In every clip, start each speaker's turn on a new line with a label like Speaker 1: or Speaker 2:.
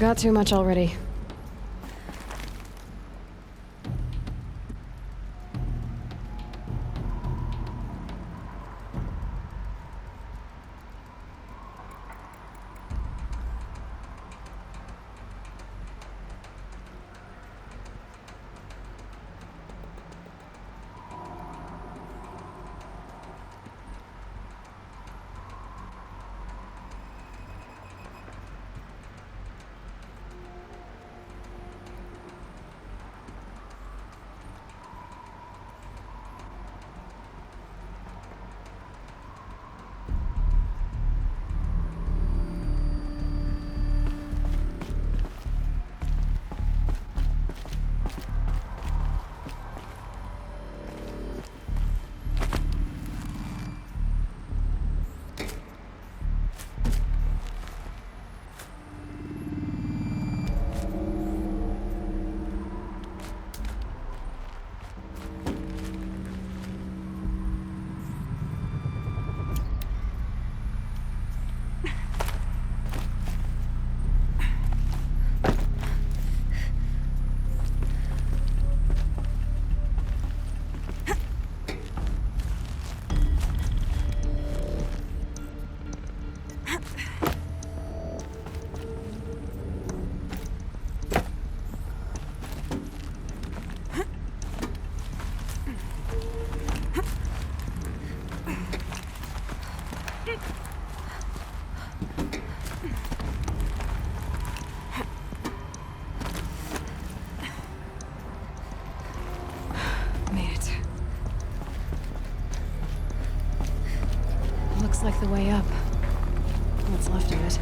Speaker 1: got too much already. Like the way up. What's left of it.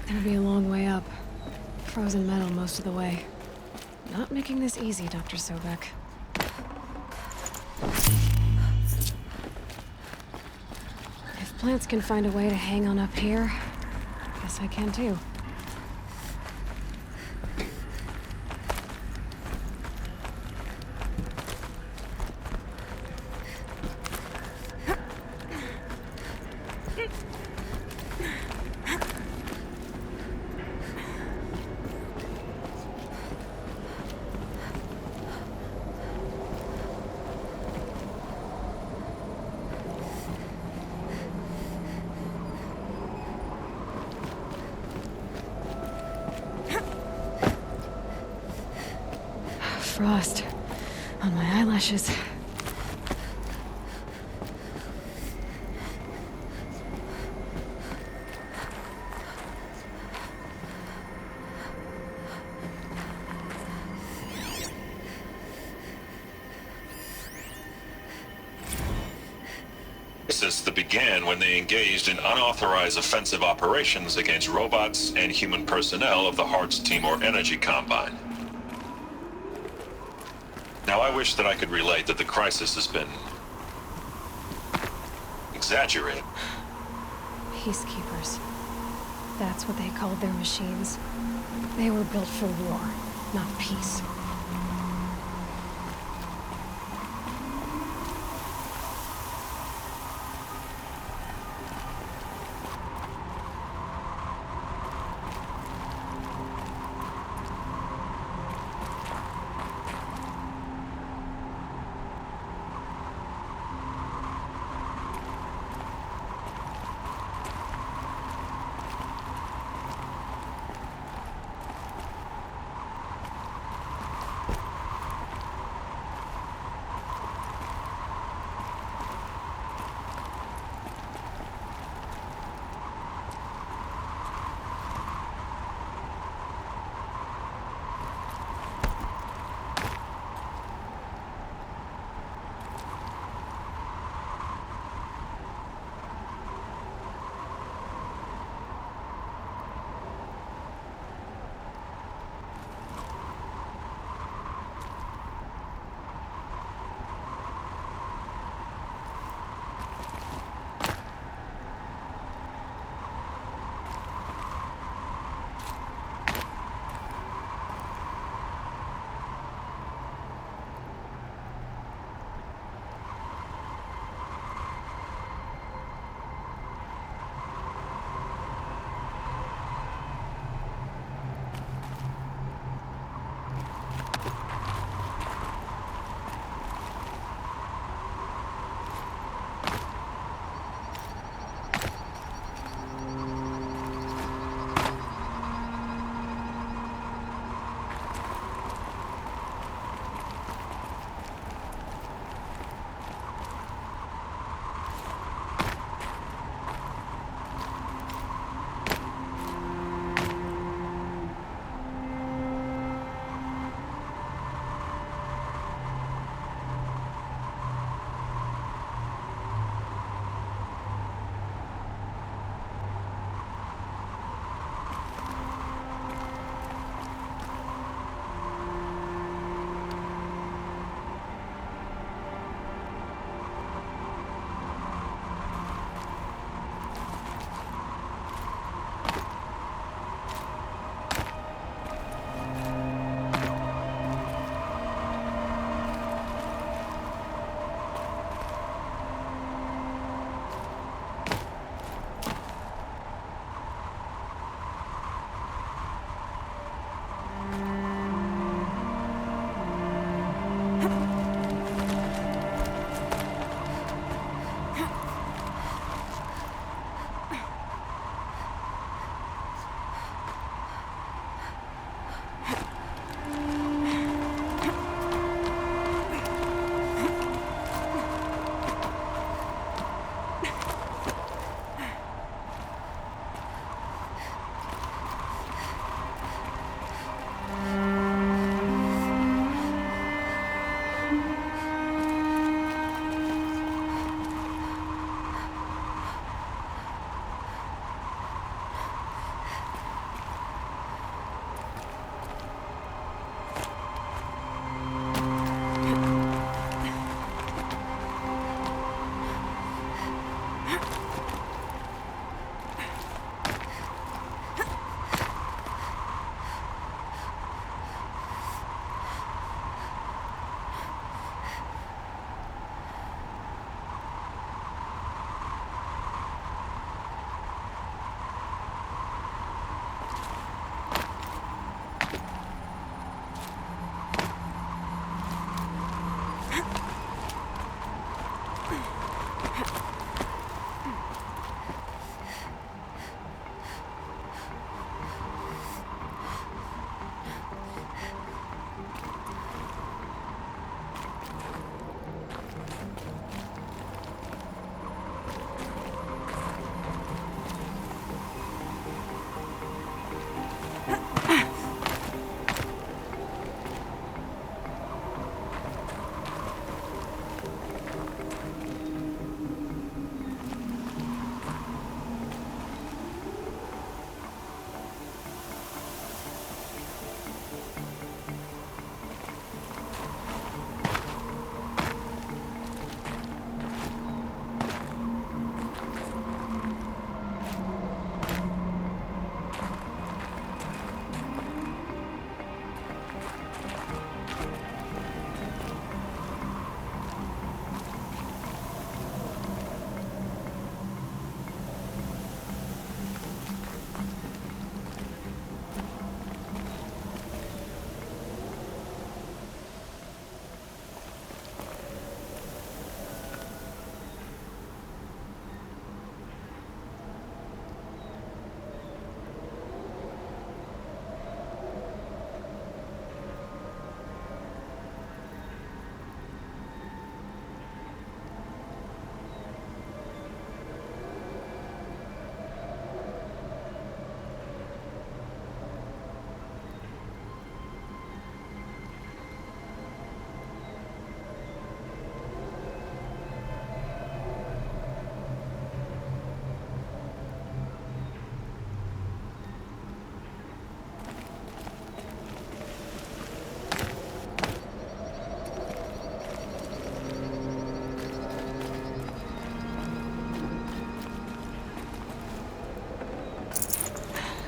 Speaker 1: Gonna be a long way up. Frozen metal most of the way. Not making this easy, Dr. Sobek. If plants can find a way to hang on up here, guess I can too. Frost on my eyelashes.
Speaker 2: That began when they engaged in unauthorized offensive operations against robots and human personnel of the Hearts Timor Energy Combine. Now, I wish that I could relate that the crisis has been exaggerated.
Speaker 1: Peacekeepers. That's what they called their machines. They were built for war, not peace.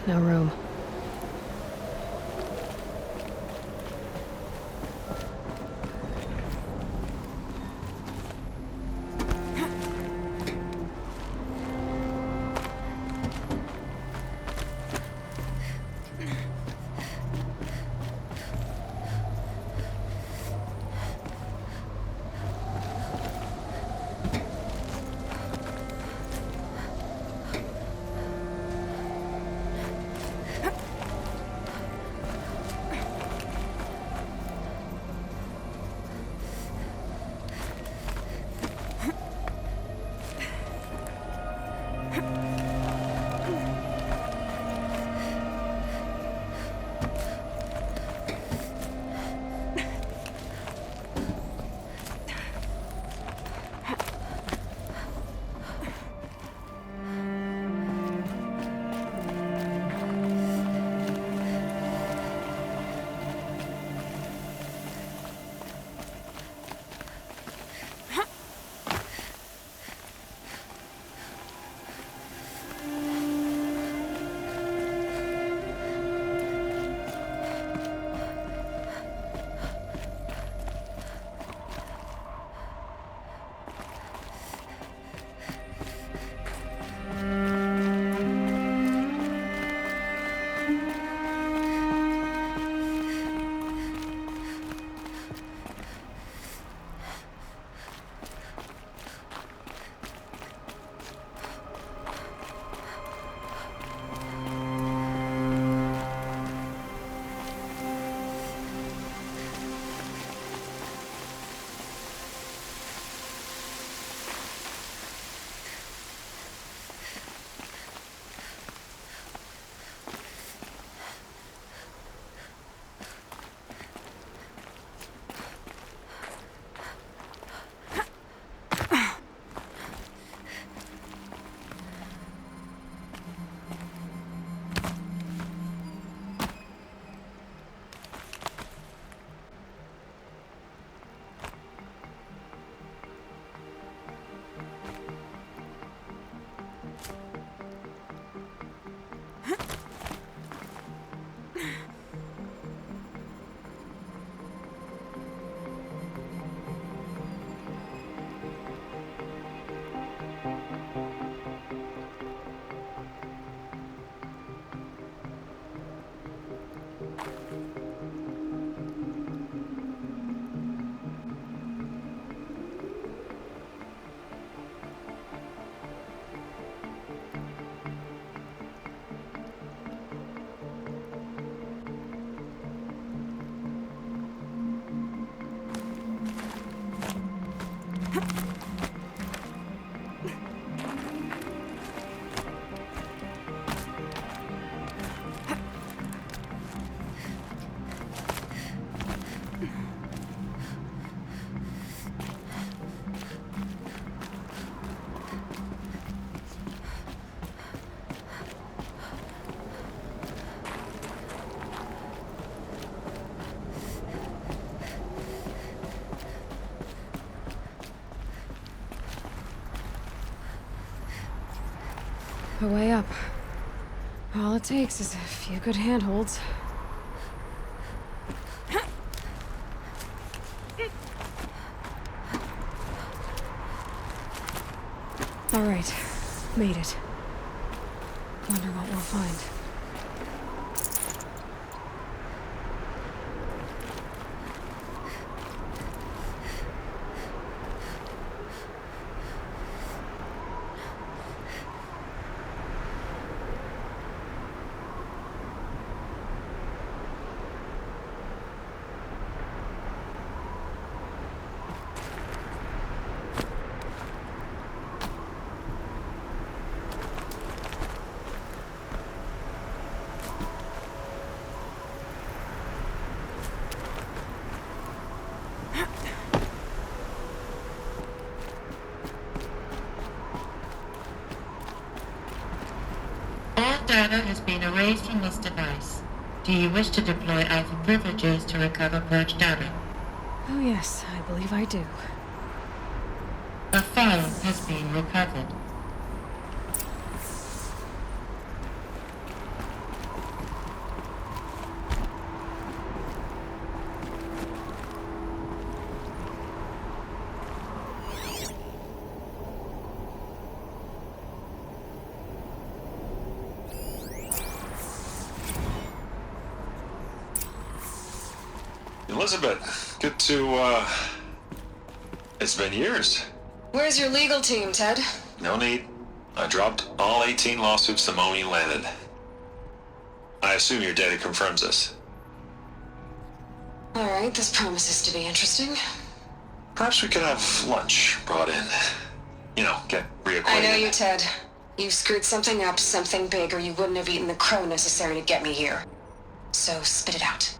Speaker 1: No room. A way up. All it takes is a few good handholds. All right, made it. Wonder what we'll find.
Speaker 3: All data has been erased from this device. Do you wish to deploy Alpha privileges to recover purged data?
Speaker 1: Oh yes, I believe I do.
Speaker 3: A file has been recovered.
Speaker 2: Elizabeth, good to, it's been years.
Speaker 1: Where's your legal team, Ted?
Speaker 2: No need. I dropped all 18 lawsuits the moment you landed. I assume your data confirms this.
Speaker 1: Alright, this promises to be interesting.
Speaker 2: Perhaps we could have lunch brought in. You know, get reacquainted.
Speaker 1: I know you, Ted. You screwed something up, something big, or you wouldn't have eaten the crow necessary to get me here. So, spit it out.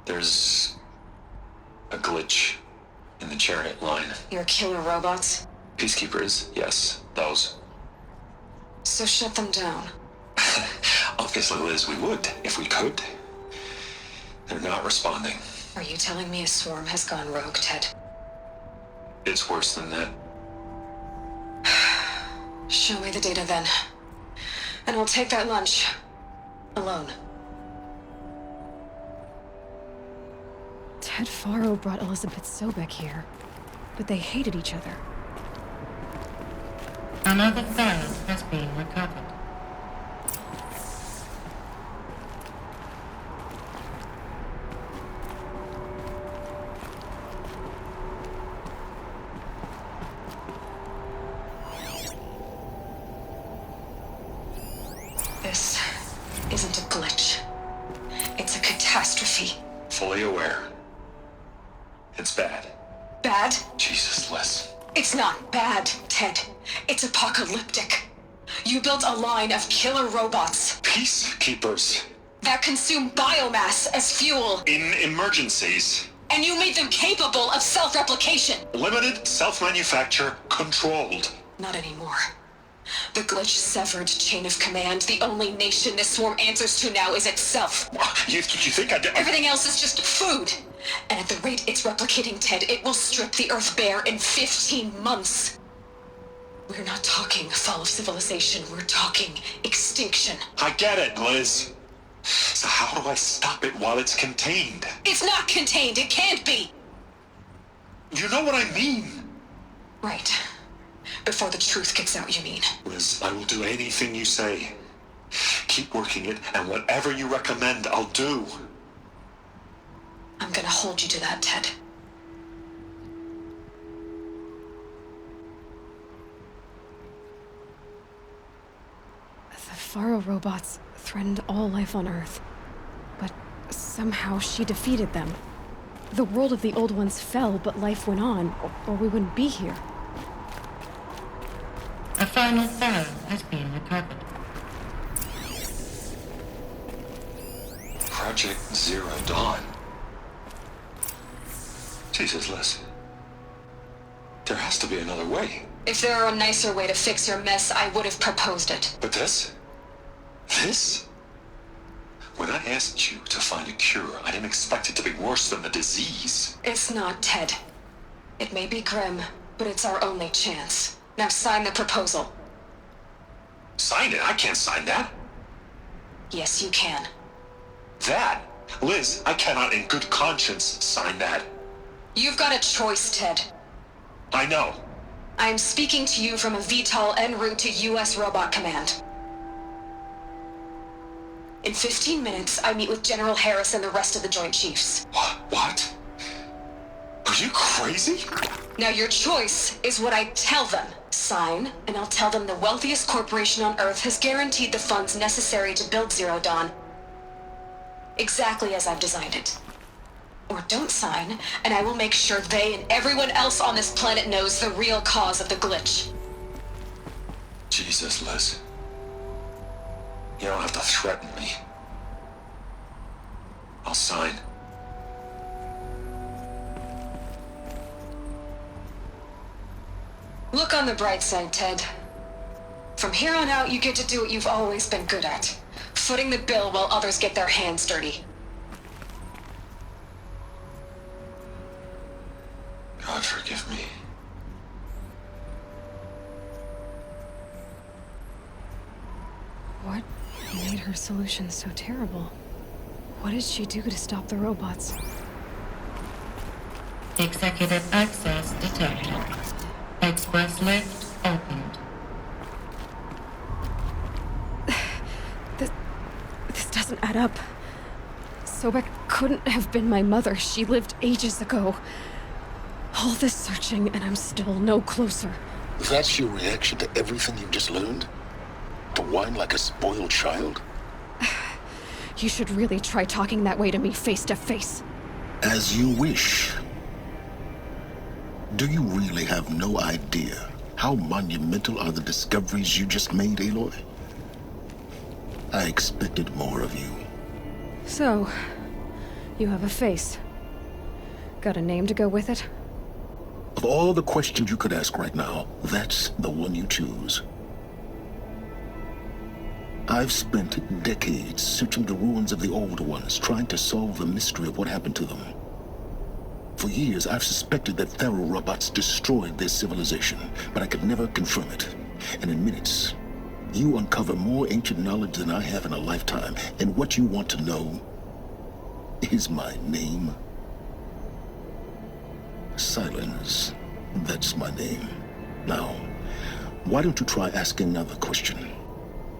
Speaker 2: There's a glitch in the chariot line.
Speaker 1: Your killer robots?
Speaker 2: Peacekeepers, yes, those.
Speaker 1: So shut them down.
Speaker 2: Obviously, Liz, we would, if we could. They're not responding.
Speaker 1: Are you telling me a swarm has gone rogue, Ted?
Speaker 2: It's worse than that.
Speaker 1: Show me the data then. And I'll take that lunch. Alone. Ted Faro brought Elizabeth Sobek here, but they hated each other.
Speaker 3: Another file has been recovered.
Speaker 1: This isn't a glitch. It's a catastrophe.
Speaker 2: Fully aware. It's bad.
Speaker 1: Bad?
Speaker 2: Jesus, Liz.
Speaker 1: It's not bad, Ted. It's apocalyptic. You built a line of killer robots
Speaker 2: Peacekeepers.
Speaker 1: that consume biomass as fuel,
Speaker 2: In emergencies.
Speaker 1: and you made them capable of self-replication.
Speaker 2: Limited, self-manufacture, controlled.
Speaker 1: Not anymore. The glitch severed chain of command. The only nation this swarm answers to now is itself.
Speaker 2: You think I did?
Speaker 1: Everything else is just food. And at the rate it's replicating, Ted, it will strip the Earth bare in 15 months. We're not talking fall of civilization. We're talking extinction.
Speaker 2: I get it, Liz. So how do I stop it while it's contained?
Speaker 1: It's not contained. It can't be.
Speaker 2: You know what I mean?
Speaker 1: Right. Before the truth gets out, you mean?
Speaker 2: Liz, I will do anything you say. Keep working it, and whatever you recommend, I'll do.
Speaker 1: I'm gonna hold you to that, Ted. The Faro robots threatened all life on Earth. But somehow she defeated them. The world of the old ones fell, but life went on, or we wouldn't be here.
Speaker 3: A final file has been recovered.
Speaker 2: Project Zero Dawn. Jesus, Liz. There has to be another way.
Speaker 1: If there were a nicer way to fix your mess, I would have proposed it.
Speaker 2: But this? This? When I asked you to find a cure, I didn't expect it to be worse than the disease.
Speaker 1: It's not, Ted. It may be grim, but it's our only chance. Now sign the proposal.
Speaker 2: Sign it? I can't sign that.
Speaker 1: Yes, you can.
Speaker 2: That? Liz, I cannot in good conscience sign that.
Speaker 1: You've got a choice, Ted.
Speaker 2: I know.
Speaker 1: I am speaking to you from a VTOL en route to U.S. Robot Command. In 15 minutes, I meet with General Harris and the rest of the Joint Chiefs.
Speaker 2: What? Are you crazy?
Speaker 1: Now your choice is what I tell them. Sign, and I'll tell them the wealthiest corporation on Earth has guaranteed the funds necessary to build Zero Dawn. Exactly as I've designed it. Or don't sign, and I will make sure they and everyone else on this planet knows the real cause of the glitch.
Speaker 2: Jesus, Liz. You don't have to threaten me. I'll sign.
Speaker 1: Look on the bright side, Ted. From here on out, you get to do what you've always been good at. Footing the bill while others get their hands dirty.
Speaker 2: God forgive me.
Speaker 1: What made her solution so terrible? What did she do to stop the robots?
Speaker 3: Executive access detected. Express lift opened.
Speaker 1: This doesn't add up. Sobek couldn't have been my mother. She lived ages ago. All this searching, and I'm still no closer.
Speaker 4: That's your reaction to everything you've just learned? To whine like a spoiled child?
Speaker 1: You should really try talking that way to me face to face.
Speaker 4: As you wish. Do you really have no idea how monumental are the discoveries you just made, Aloy? I expected more of you.
Speaker 1: So, you have a face. Got a name to go with it?
Speaker 4: Of all the questions you could ask right now, that's the one you choose. I've spent decades searching the ruins of the old ones, trying to solve the mystery of what happened to them. For years, I've suspected that Faro robots destroyed their civilization, but I could never confirm it. And in minutes, you uncover more ancient knowledge than I have in a lifetime. And what you want to know is my name. Silence. That's my name. Now, why don't you try asking another question?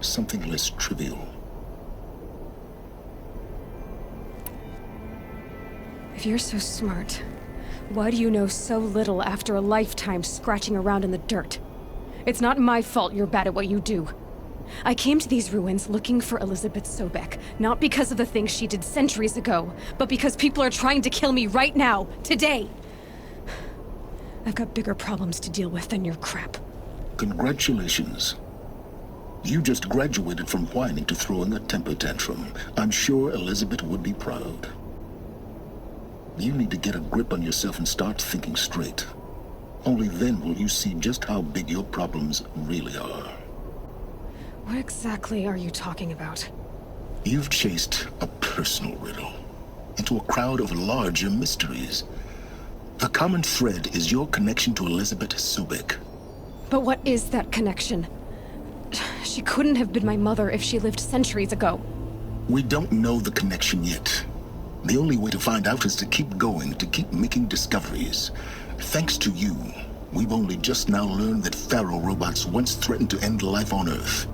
Speaker 4: Something less trivial.
Speaker 1: If you're so smart, why do you know so little after a lifetime scratching around in the dirt? It's not my fault you're bad at what you do. I came to these ruins looking for Elizabeth Sobek, not because of the things she did centuries ago, but because people are trying to kill me right now, today. I've got bigger problems to deal with than your crap.
Speaker 4: Congratulations. You just graduated from whining to throwing a temper tantrum. I'm sure Elizabeth would be proud. You need to get a grip on yourself and start thinking straight. Only then will you see just how big your problems really are.
Speaker 1: What exactly are you talking about?
Speaker 4: You've chased a personal riddle into a crowd of larger mysteries. The common thread is your connection to Elizabeth Sobek.
Speaker 1: But what is that connection? She couldn't have been my mother if she lived centuries ago.
Speaker 4: We don't know the connection yet. The only way to find out is to keep going, to keep making discoveries. Thanks to you, we've only just now learned that Faro robots once threatened to end life on Earth.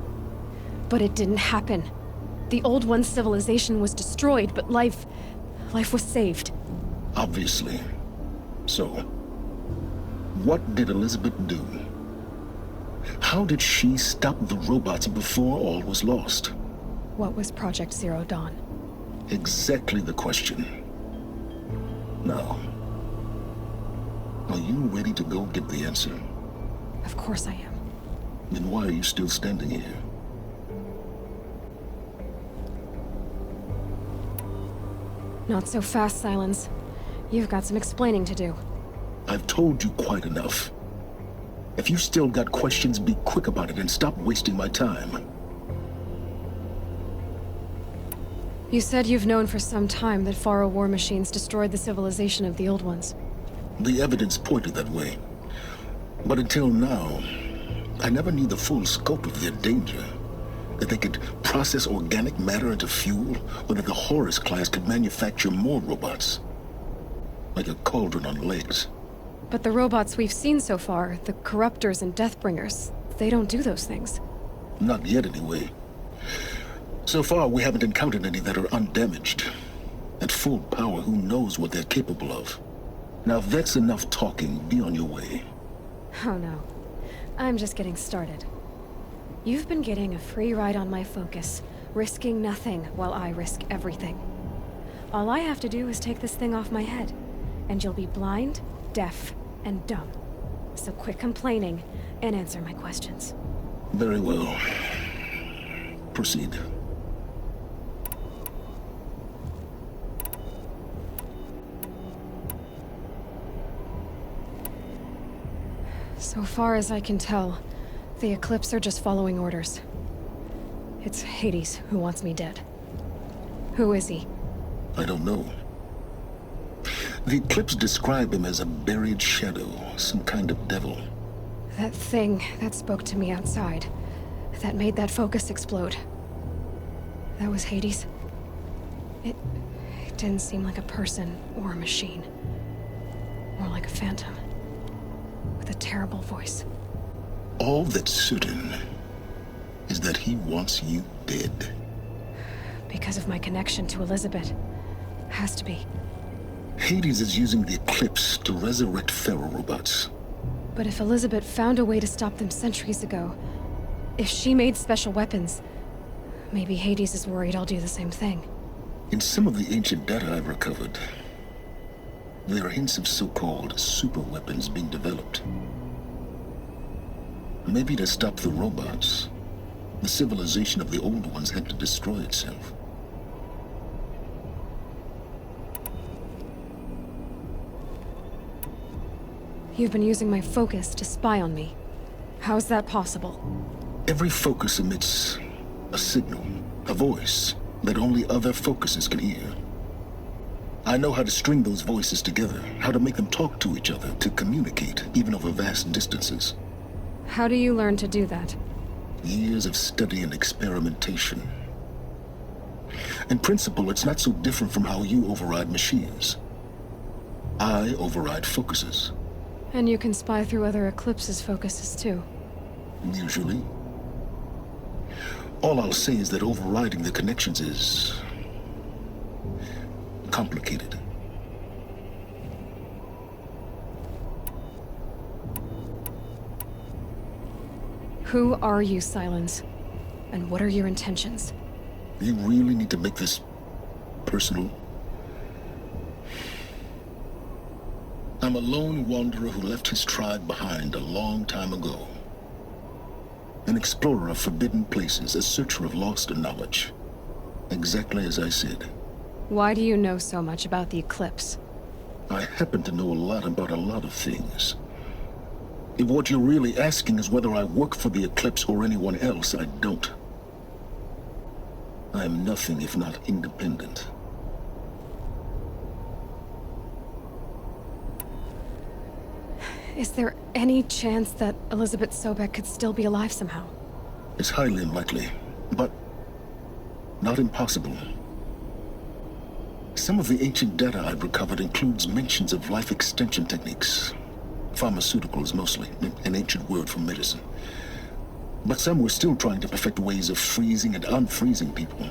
Speaker 1: But it didn't happen. The Old One's civilization was destroyed, but life was saved.
Speaker 4: Obviously. So, what did Elizabeth do? How did she stop the robots before all was lost?
Speaker 1: What was Project Zero Dawn?
Speaker 4: Exactly the question. Now, are you ready to go get the answer?
Speaker 1: Of course I am.
Speaker 4: Then why are you still standing here?
Speaker 1: Not so fast, Silence. You've got some explaining to do.
Speaker 4: I've told you quite enough. If you've still got questions, be quick about it and stop wasting my time.
Speaker 1: You said you've known for some time that Faro war machines destroyed the civilization of the Old Ones.
Speaker 4: The evidence pointed that way. But until now, I never knew the full scope of their danger. That they could process organic matter into fuel, or that the Horus class could manufacture more robots. Like a cauldron on legs.
Speaker 1: But the robots we've seen so far, the Corruptors and Deathbringers, they don't do those things.
Speaker 4: Not yet, anyway. So far, we haven't encountered any that are undamaged. At full power, who knows what they're capable of? Now, if that's enough talking, be on your way.
Speaker 1: Oh no. I'm just getting started. You've been getting a free ride on my focus, risking nothing while I risk everything. All I have to do is take this thing off my head, and you'll be blind, deaf, and dumb. So quit complaining and answer my questions.
Speaker 4: Very well. Proceed.
Speaker 1: So far as I can tell, the Eclipse are just following orders. It's Hades who wants me dead. Who is he?
Speaker 4: I don't know. The Eclipse describe him as a buried shadow, some kind of devil.
Speaker 1: That thing that spoke to me outside, that made that focus explode. That was Hades? It didn't seem like a person or a machine. More like a phantom. With a terrible voice.
Speaker 4: All that's certain is that he wants you dead.
Speaker 1: Because of my connection to Elizabeth.
Speaker 5: Has to be.
Speaker 4: Hades is using the Eclipse to resurrect Faro robots.
Speaker 5: But if Elizabeth found a way to stop them centuries ago, if she made special weapons, maybe Hades is worried I'll do the same thing.
Speaker 4: In some of the ancient data I've recovered, there are hints of so-called super weapons being developed. Maybe to stop the robots, the civilization of the old ones had to destroy itself.
Speaker 5: You've been using my focus to spy on me. How's that possible?
Speaker 4: Every focus emits a signal, a voice, that only other focuses can hear. I know how to string those voices together, how to make them talk to each other, to communicate, even over vast distances.
Speaker 5: How do you learn to do that?
Speaker 4: Years of study and experimentation. In principle, it's not so different from how you override machines. I override focuses.
Speaker 5: And you can spy through other Eclipse's focuses too.
Speaker 4: Usually. All I'll say is that overriding the connections is complicated.
Speaker 5: Who are you, Silence? And what are your intentions?
Speaker 4: You really need to make this personal? I'm a lone wanderer who left his tribe behind a long time ago. An explorer of forbidden places, a searcher of lost knowledge. Exactly as I said.
Speaker 5: Why do you know so much about the Eclipse?
Speaker 4: I happen to know a lot about a lot of things. If what you're really asking is whether I work for the Eclipse or anyone else, I don't. I am nothing if not independent.
Speaker 5: Is there any chance that Elizabeth Sobek could still be alive somehow?
Speaker 4: It's highly unlikely, but not impossible. Some of the ancient data I've recovered includes mentions of life extension techniques. Pharmaceuticals mostly, an ancient word for medicine. But some were still trying to perfect ways of freezing and unfreezing people.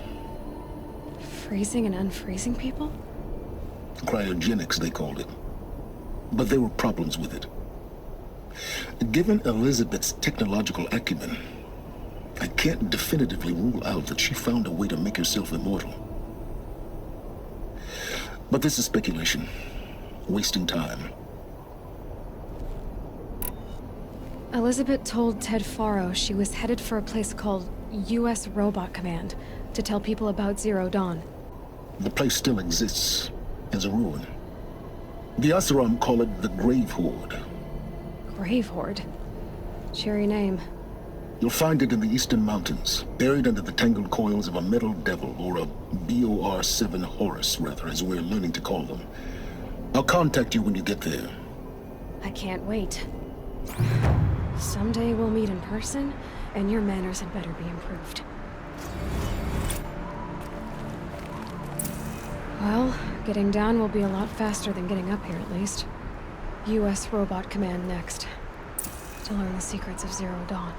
Speaker 5: Freezing and unfreezing people?
Speaker 4: Cryogenics, they called it. But there were problems with it. Given Elizabeth's technological acumen, I can't definitively rule out that she found a way to make herself immortal. But this is speculation. Wasting time.
Speaker 5: Elizabeth told Ted Faros she was headed for a place called U.S. Robot Command to tell people about Zero Dawn.
Speaker 4: The place still exists as a ruin. The Asaram call it the Grave Horde.
Speaker 5: Grave Horde? Cheery name.
Speaker 4: You'll find it in the Eastern Mountains, buried under the tangled coils of a metal devil, or a BOR-7 Horus, rather, as we're learning to call them. I'll contact you when you get there.
Speaker 5: I can't wait. Someday we'll meet in person, and your manners had better be improved. Well, getting down will be a lot faster than getting up here, at least. U.S. Robot Command next. To learn the secrets of Zero Dawn.